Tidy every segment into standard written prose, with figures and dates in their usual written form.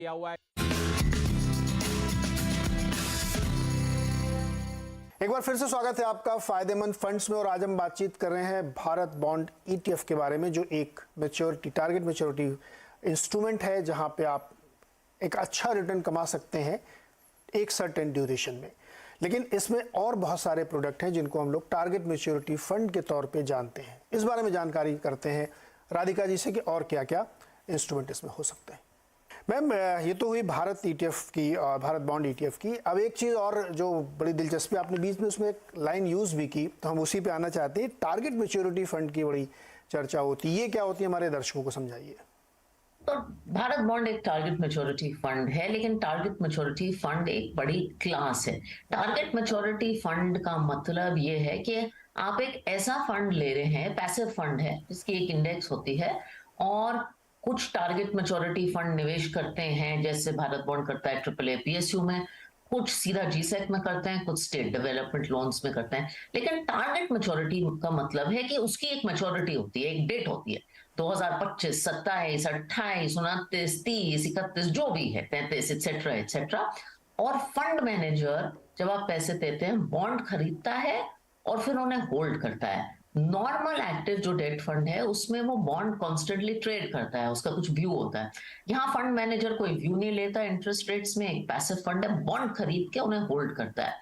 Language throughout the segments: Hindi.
किया हुआ है। एक बार फिर से स्वागत है आपका फायदेमंद फंड्स में। और आज हम बातचीत कर रहे हैं भारत बॉन्ड ईटीएफ के बारे में, जो एक मैच्योरिटी टारगेट मैच्योरिटी इंस्ट्रूमेंट है जहां पे आप एक अच्छा रिटर्न कमा सकते हैं एक सर्टेन ड्यूरेशन में। लेकिन इसमें और बहुत सारे प्रोडक्ट हैं जिनको हम लोग टारगेट मैच्योरिटी फंड के तौर पे जानते हैं। इस बारे में जानकारी करते हैं राधिका जी से कि और क्या क्या इंस्ट्रूमेंट इसमें हो सकते हैं। मैम, ये तो हुई भारत ईटीएफ की, भारत बॉन्ड ईटीएफ की। अब एक चीज़ और जो बड़ी दिलचस्पी, आपने बीच में उसमें एक लाइन यूज़ भी की, तो हम उसी पे आना चाहते हैं। टारगेट मैच्योरिटी फंड की बड़ी चर्चा होती है, ये क्या होती है, हमारे दर्शकों को समझाइए। तो भारत बॉन्ड एक टारगेट मैच्योरिटी फंड है, लेकिन टारगेट मैच्योरिटी फंड एक बड़ी क्लास है। टारगेट मैच्योरिटी फंड का मतलब ये है कि आप एक ऐसा फंड ले रहे हैं, पैसिव फंड है जिसकी एक इंडेक्स होती है, और कुछ टारगेट मैच्योरिटी फंड निवेश करते हैं, जैसे भारत बॉन्ड करता है ट्रिपल ए पीएसयू में, कुछ सीधा जीसेक में करते हैं, कुछ स्टेट डेवलपमेंट लोन्स में करते हैं। लेकिन टारगेट मैच्योरिटी का मतलब है कि उसकी एक मैच्योरिटी होती है, एक डेट होती है, 2025, 27, 28, 29, 30, 31, जो भी है, 33, एक्सेट्रा एक्सेट्रा। और फंड मैनेजर जब आप पैसे देते हैं, बॉन्ड खरीदता है और फिर उन्हें होल्ड करता है। नॉर्मल एक्टिव जो डेट फंड है उसमें वो बॉन्ड कॉन्स्टेंटली ट्रेड करता है, उसका कुछ व्यू होता है। यहाँ फंड मैनेजर कोई व्यू नहीं लेता इंटरेस्ट रेट्स में, एक पैसिव फंड है, बॉन्ड खरीद के उन्हें होल्ड करता है।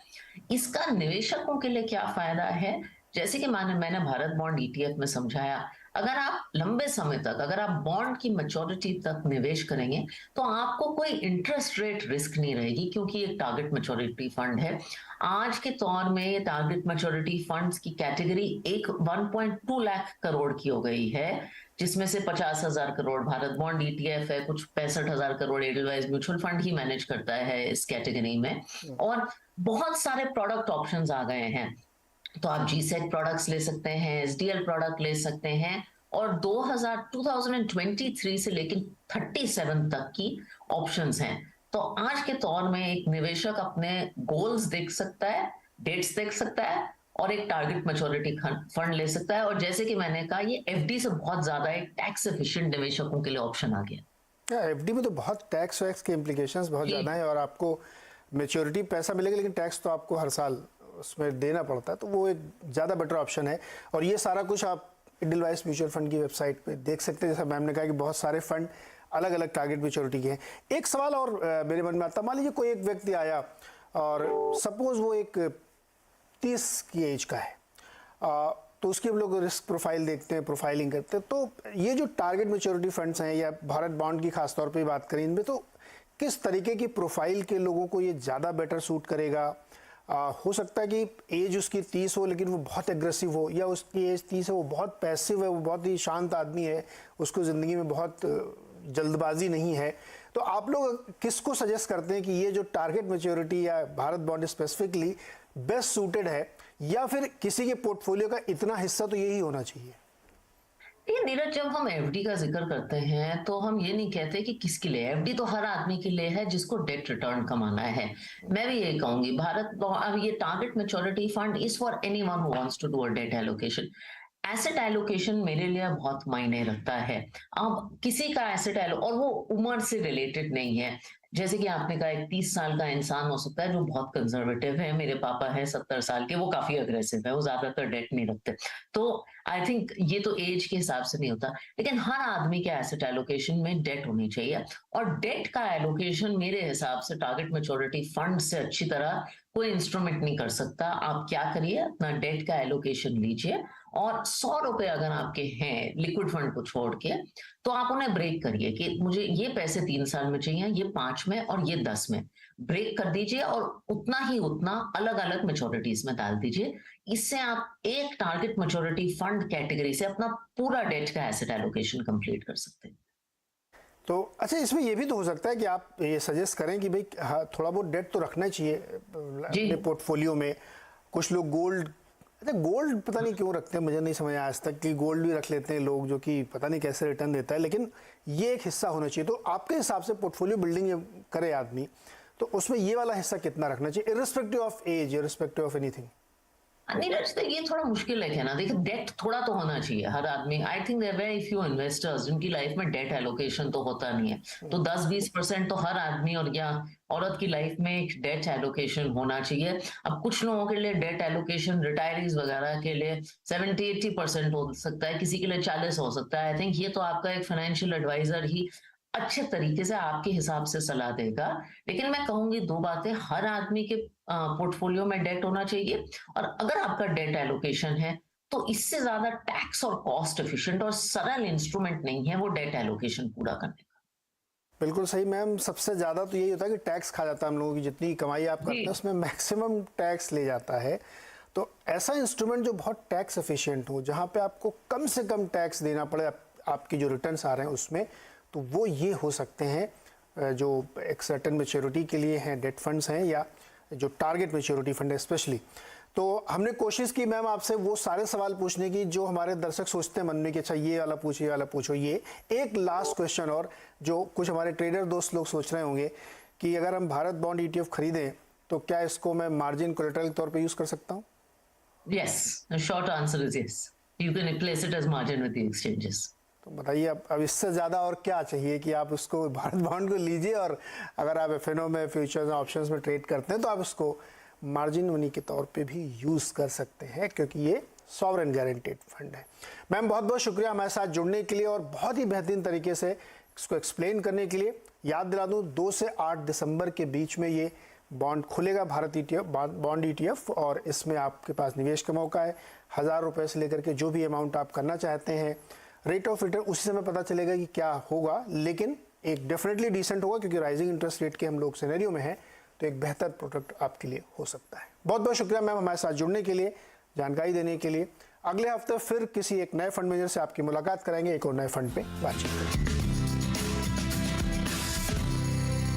इसका निवेशकों के लिए क्या फायदा है, जैसे कि मैंने भारत बॉन्ड ईटीएफ में समझाया, अगर आप लंबे समय तक, अगर आप बॉन्ड की मैच्योरिटी तक निवेश करेंगे तो आपको कोई इंटरेस्ट रेट रिस्क नहीं रहेगी, क्योंकि एक टारगेट मैच्योरिटी फंड है। आज के दौर में ये टारगेट मैच्योरिटी फंड्स की कैटेगरी 1.2 लाख करोड़ की हो गई है, जिसमें से 50,000 करोड़ भारत बॉन्ड ईटीएफ है, कुछ 65,000 करोड़ एडलवाइज म्यूचुअल फंड ही मैनेज करता है इस कैटेगरी में, और बहुत सारे प्रोडक्ट ऑप्शंस आ गए हैं। तो आप जीसेट प्रोडक्ट्स ले सकते हैं, एसडीएल प्रोडक्ट ले सकते हैं, और 2023 से लेकर 37 तक की ऑप्शंस हैं। तो आज के दौर में एक निवेशक अपने गोल्स देख सकता है, डेट्स देख सकता है, और एक टारगेट मैच्योरिटी फंड ले सकता है। और जैसे कि मैंने कहा, ये एफडी से बहुत ज्यादा एक टैक्स एफिशिएंट निवेशकों के लिए ऑप्शन आ गया। एफडी में तो बहुत टैक्स वैक्स के इम्प्लीकेशंस बहुत ज़्यादा है, और आपको मैच्योरिटी पैसा मिलेगा लेकिन टैक्स तो आपको हर साल उसमें देना पड़ता है, तो वो एक ज़्यादा बेटर ऑप्शन है। और ये सारा कुछ आप एडलवाइस म्यूचुअल फंड की वेबसाइट पे देख सकते हैं। जैसा मैम ने कहा कि बहुत सारे फंड अलग अलग टारगेट मैच्योरिटी के हैं। एक सवाल और मेरे मन में आता, मान लीजिए कोई एक व्यक्ति आया और सपोज वो एक 30 की एज का है, तो उसकी हम लोग रिस्क प्रोफाइल देखते हैं, प्रोफाइलिंग करते हैं। तो ये जो टारगेट मैच्योरिटी फंड्स हैं, या भारत बॉन्ड की खासतौर पर बात करें, इनमें तो किस तरीके की प्रोफाइल के लोगों को ये ज़्यादा बेटर सूट करेगा? हो सकता है कि एज उसकी 30 हो लेकिन वो बहुत एग्रेसिव हो, या उसकी एज 30 है वो बहुत पैसिव है, वो बहुत ही शांत आदमी है, उसको ज़िंदगी में बहुत जल्दबाजी नहीं है। तो आप लोग किसको सजेस्ट करते हैं कि ये जो टारगेट मैच्योरिटी या Bharat bond specifically best suited है, या फिर किसी के पोर्टफोलियो का इतना हिस्सा तो यही होना चाहिए? नीरज, जब हम एफडी का जिक्र करते हैं तो हम ये नहीं कहते कि किसके लिए। एफडी तो हर आदमी के लिए है जिसको डेट रिटर्न कमाना है। मैं भी ये कहूंगी, अब ये target maturity fund is for anyone who wants to do a debt allocation. Asset allocation मेरे लिए बहुत मायने रखता है। अब किसी का एसेट और वो उम्र से रिलेटेड नहीं है। जैसे कि आपने कहा, एक 30 साल का इंसान हो सकता है जो बहुत कंजर्वेटिव है, मेरे पापा है 70 साल के, वो काफी अग्रेसिव है, वो ज्यादातर डेट नहीं रखते। तो आई थिंक ये तो एज के हिसाब से नहीं होता, लेकिन हर आदमी के एसेट एलोकेशन में डेट होनी चाहिए। और डेट का एलोकेशन मेरे हिसाब से टारगेट मैच्योरिटी फंड से अच्छी तरह कोई इंस्ट्रूमेंट नहीं कर सकता। आप क्या करिए, अपना डेट का एलोकेशन लीजिए, और 100 रुपए अगर आपके हैं लिक्विड फंड को छोड़ के, तो आप उन्हें ब्रेक करिए कि मुझे ये पैसे 3 साल में चाहिए, ये 5 में और ये 10 में, ब्रेक कर दीजिए, और उतना अलग अलग मैच्योरिटीज में डाल दीजिए। इससे आप एक टारगेट मैच्योरिटी फंड कैटेगरी से अपना पूरा डेट का एसेट एलोकेशन कंप्लीट कर सकते हैं। तो अच्छा, इसमें ये भी तो हो सकता है कि आप ये सजेस्ट करें कि भाई हाँ, थोड़ा बहुत डेट तो रखना चाहिए अपने पोर्टफोलियो में। कुछ लोग गोल्ड, अच्छा गोल्ड पता नहीं क्यों रखते हैं, मुझे नहीं समझ आया आज तक कि गोल्ड भी रख लेते हैं लोग, जो कि पता नहीं कैसे रिटर्न देता है, लेकिन ये एक हिस्सा होना चाहिए। तो आपके हिसाब से पोर्टफोलियो बिल्डिंग करे आदमी, तो उसमें ये वाला हिस्सा कितना रखना चाहिए, irrespective of age, irrespective of anything? Neeraj, तो ये थोड़ा मुश्किल है कहना। देखिए, डेट थोड़ा तो होना चाहिए हर आदमी। I think there very few investors जिनकी लाइफ में डेट एलोकेशन तो होता नहीं है। तो 10-20% तो हर आदमी और या औरत की लाइफ में एक डेट एलोकेशन होना चाहिए। अब कुछ लोगों के लिए डेट एलोकेशन रिटायरीज वगैरह के लिए 70-80% हो सकता है, किसी के लिए 40 हो सकता है। आई थिंक ये तो आपका एक फाइनेंशियल एडवाइजर ही अच्छे तरीके से आपके हिसाब से सलाह देगा। लेकिन मैं कहूंगी दो बातें, हर आदमी के पोर्टफोलियो में डेट होना चाहिए, और अगर आपका डेट एलोकेशन है तो इससे ज्यादा टैक्स और कॉस्ट एफिशिएंट और सरल इंस्ट्रूमेंट नहीं है वो डेट एलोकेशन पूरा करने का। बिल्कुल सही मैम। सबसे ज़्यादा तो यही होता है कि टैक्स खा जाता है हम लोगों की, जितनी कमाई आप करते हैं उसमें मैक्सिमम टैक्स ले जाता है। तो ऐसा इंस्ट्रूमेंट जो बहुत टैक्स एफिशिएंट हो, जहाँ पे आपको कम से कम टैक्स देना पड़े आपकी जो रिटर्न्स आ रहे हैं उसमें, तो वो ये हो सकते हैं जो एक सर्टेन मैच्योरिटी के लिए हैं, डेट फंड्स हैं, या जो टारगेट मैच्योरिटी फंड है स्पेशली। तो हमने कोशिश की मैम आपसे वो सारे सवाल पूछने की जो हमारे दर्शक सोचते हैं मन में कि अच्छा ये वाला पूछो, ये वाला पूछो। ये एक लास्ट क्वेश्चन और जो कुछ हमारे ट्रेडर दोस्त लोग सोच रहे होंगे कि अगर हम भारत बॉन्ड ETF खरीदें तो क्या इसको मैं मार्जिन कोलेटरल के तौर पे यूज कर सकता हूँ? Yes, short answer is yes, you can replace it as margin with the exchanges. तो बताइए अब इससे ज़्यादा और क्या चाहिए कि आप उसको भारत बॉन्ड को लीजिए, और अगर आप FNO में फ्यूचर्स ऑप्शंस में ट्रेड करते हैं तो आप इसको मार्जिन मनी के तौर पे भी यूज़ कर सकते हैं, क्योंकि ये सॉवरेन गारंटेड फंड है। मैम बहुत बहुत शुक्रिया हमारे साथ जुड़ने के लिए और बहुत ही बेहतरीन तरीके से इसको एक्सप्लेन करने के लिए। याद दिला दूँ 2 से 8 दिसंबर के बीच में ये बॉन्ड खुलेगा, भारत बॉन्ड ETF, और इसमें आपके पास निवेश का मौका है। 1000 रुपये से लेकर के जो भी अमाउंट आप करना चाहते हैं, रेट ऑफ रिटर्न उसी समय पता चलेगा कि क्या होगा, लेकिन एक डेफिनेटली डिसेंट होगा, क्योंकि राइजिंग इंटरेस्ट रेट के हम लोग सिनेरियो में हैं, तो एक बेहतर प्रोडक्ट आपके लिए हो सकता है। बहुत बहुत शुक्रिया मैम हमारे साथ जुड़ने के लिए, जानकारी देने के लिए। अगले हफ्ते फिर किसी एक नए फंड मैनेजर से आपकी मुलाकात कराएंगे, एक और नए फंड पे बातचीत करेंगे।